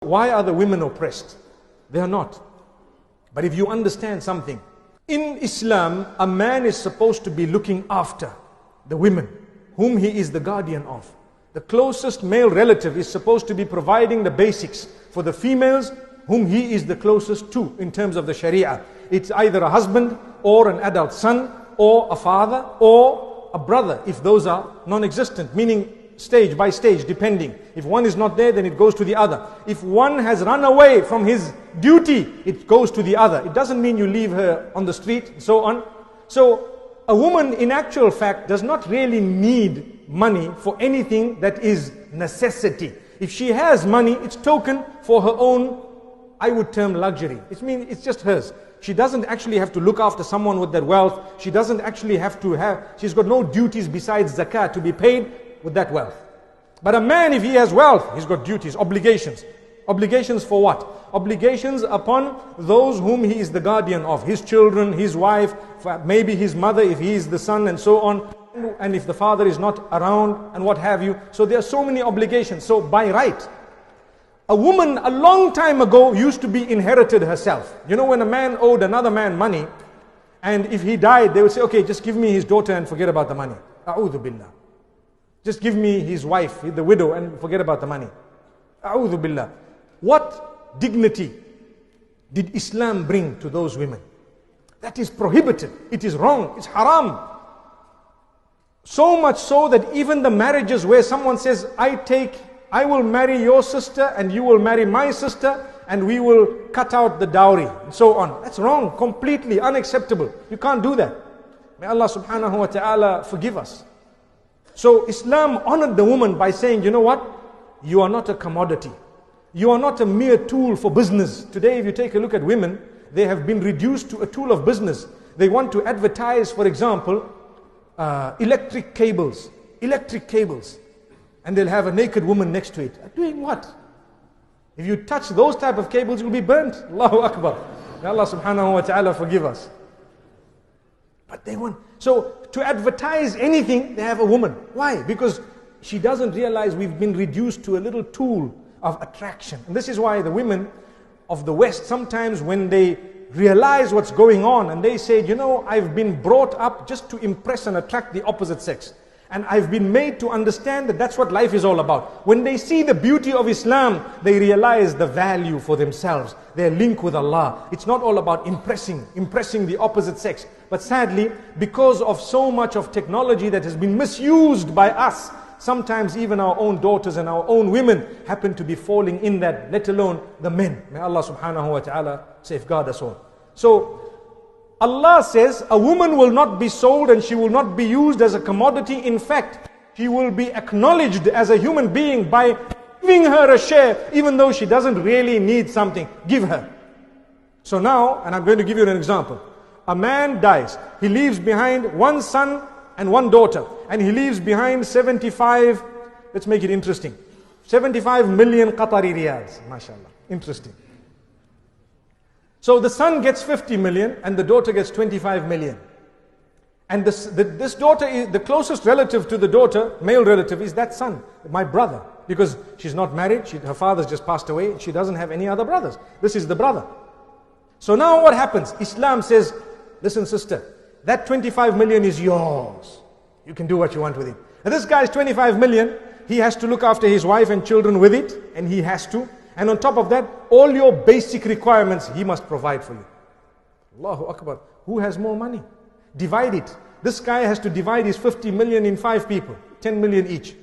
Why are the women oppressed? They are not. But if you understand something, in Islam, a man is supposed to be looking after the women, whom he is the guardian of. The closest male relative is supposed to be providing the basics for the females whom he is the closest to in terms of the Sharia. It's either a husband or an adult son or a father or a brother, if those are non-existent, meaning stage by stage, depending. If one is not there, then it goes to the other. If one has run away from his duty, it goes to the other. It doesn't mean you leave her on the street and so on. So a woman in actual fact does not really need money for anything that is necessity. If she has money, it's token for her own, I would term luxury. It's just hers. She doesn't actually have to look after someone with that wealth. She doesn't actually have to she's got no duties besides zakat to be paid with that wealth. But a man, if he has wealth, he's got duties, obligations. Obligations for what? Obligations upon those whom he is the guardian of. His children, his wife, maybe his mother if he is the son and so on. And if the father is not around and what have you. So there are so many obligations. So by right, a woman a long time ago used to be inherited herself. You know, when a man owed another man money, and if he died, they would say, okay, just give me his daughter and forget about the money. A'udhu billah. Just give me his wife, the widow, and forget about the money. A'udhu billah. What dignity did Islam bring to those women? That is prohibited. It is wrong. It's haram. So much so that even the marriages where someone says, I will marry your sister and you will marry my sister and we will cut out the dowry and so on. That's wrong, completely unacceptable. You can't do that. May Allah subhanahu wa ta'ala forgive us. So Islam honored the woman by saying, you know what? You are not a commodity. You are not a mere tool for business. Today if you take a look at women, they have been reduced to a tool of business. They want to advertise, for example, electric cables. And they'll have a naked woman next to it. Doing what? If you touch those type of cables, you'll be burnt. Allahu Akbar. May Allah subhanahu wa ta'ala forgive us. But they want, so to advertise anything, they have a woman. Why? Because she doesn't realize we've been reduced to a little tool of attraction. And this is why the women of the West, sometimes when they realize what's going on and they say, you know, I've been brought up just to impress and attract the opposite sex. And I've been made to understand that that's what life is all about. When they see the beauty of Islam, they realize the value for themselves, their link with Allah. It's not all about impressing the opposite sex. But sadly, because of so much of technology that has been misused by us, sometimes even our own daughters and our own women happen to be falling in that, let alone the men. May Allah subhanahu wa ta'ala safeguard us all. So, Allah says a woman will not be sold and she will not be used as a commodity. In fact, she will be acknowledged as a human being by giving her a share, even though she doesn't really need something. Give her. So now, and I'm going to give you an example. A man dies. He leaves behind one son and one daughter. And he leaves behind 75, let's make it interesting, 75 million Qatari riyals. MashaAllah. Interesting. So the son gets 50 million and the daughter gets 25 million. And this daughter, is the closest relative to the daughter, male relative, is that son, my brother. Because she's not married, her father's just passed away, she doesn't have any other brothers. This is the brother. So now what happens? Islam says, listen sister, that 25 million is yours. You can do what you want with it. And this guy's 25 million, he has to look after his wife and children with it, and he has to. And on top of that, all your basic requirements, he must provide for you. Allahu Akbar. Who has more money? Divide it. This guy has to divide his 50 million in 5 people, 10 million each.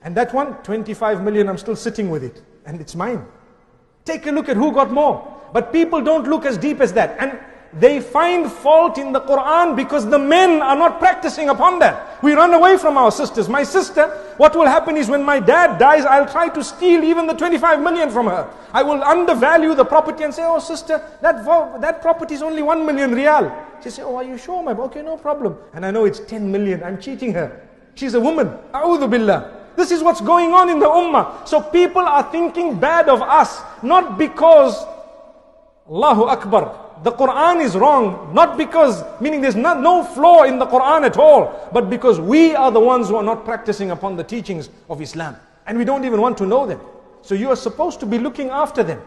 And that one, 25 million, I'm still sitting with it. And it's mine. Take a look at who got more. But people don't look as deep as that. And they find fault in the Quran because the men are not practicing upon that. We run away from our sisters. My sister, what will happen is when my dad dies, I'll try to steal even the 25 million from her. I will undervalue the property and say, oh sister, that property is only 1 million riyal. She says, oh, are you sure, my boy? Okay, no problem. And I know it's 10 million. I'm cheating her. She's a woman. A'udhu billah. This is what's going on in the ummah. So people are thinking bad of us, not because, Allahu Akbar, the Quran is wrong, not because, meaning there's no flaw in the Quran at all, but because we are the ones who are not practicing upon the teachings of Islam. And we don't even want to know them. So you are supposed to be looking after them.